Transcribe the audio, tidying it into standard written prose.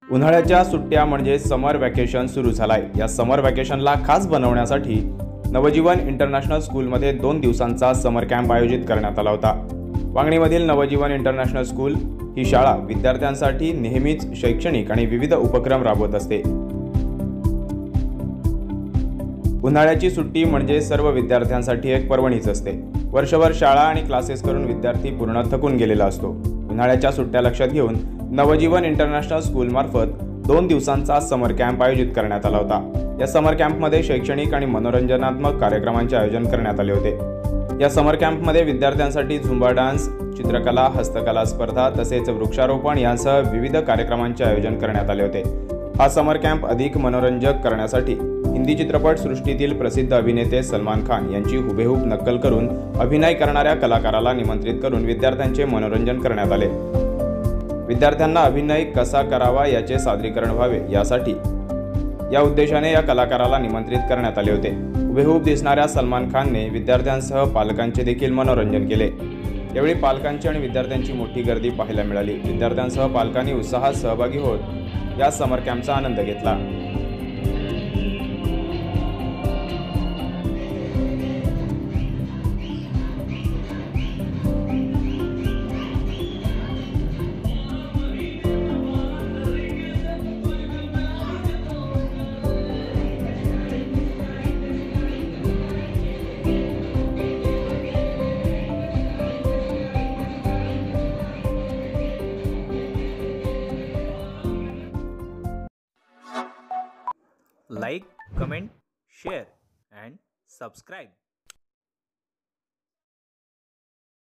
उन्हाळ्याच्या सुट्ट्या म्हणजे समर वॅकेशन सुरू झालाय। या समर वॅकेशनला खास बनवण्यासाठी नवजीवन इंटरनॅशनल स्कूलमध्ये 2 दिवसांचा समर कॅम्प आयोजित करण्यात आला होता। वांगणीमधील नवजीवन इंटरनॅशनल स्कूल ही शाळा विद्यार्थ्यांसाठी नेहमीच शैक्षणिक आणि विविध उपक्रम राबवत असते। उन्हाळ्याची सुट्टी म्हणजे सर्व विद्यार्थ्यांसाठी एक पर्वणीच असते। वर्षभर शाळा आणि क्लासेस करून विद्यार्थी पूर्ण थकून गेलेला असतो। उन्हाळ्याच्या सुट्ट्या लक्षात घेऊन नवजीवन इंटरनॅशनल स्कूल मार्फत 2 दिवसांचा समर कॅम्प आयोजित करण्यात आला होता। या समर कॅम्पमध्ये शैक्षणिक आणि मनोरंजनात्मक कार्यक्रमांचे आयोजन करण्यात आले होते। या समर कॅम्पमध्ये विद्यार्थ्यांसाठी झुंबा डान्स, चित्रकला, हस्तकला स्पर्धा तसेच वृक्षारोपण यांसह विविध कार्यक्रमांचे आयोजन करण्यात आले होते। हा समर कॅम्प अधिक मनोरंजक करण्यासाठी हिंदी चित्रपट सृष्टीतील प्रसिद्ध अभिनेते सलमान खान यांची हुबेहूब नक्कल करून अभिनय करणाऱ्या कलाकाराला निमंत्रित करून विद्यार्थ्यांचे मनोरंजन करण्यात आले। विद्यार्थ्यांना अभिनय कसा करावा याचे सादरीकरण व्हावे यासाठी या उद्देशाने या कलाकाराला निमंत्रित करण्यात आले होते। हुबेहूब दिसणाऱ्या सलमान खानने विद्यार्थ्यांसह पालकांचे देखील मनोरंजन केले। यावेळी पालकांची आणि विद्यार्थ्यांची मोठी गर्दी पाहायला मिळाली। विद्यार्थ्यांसह पालकांनी उत्साहात सहभागी होत या समर कॅम्पचा आनंद घेतला। Like, comment, share and subscribe.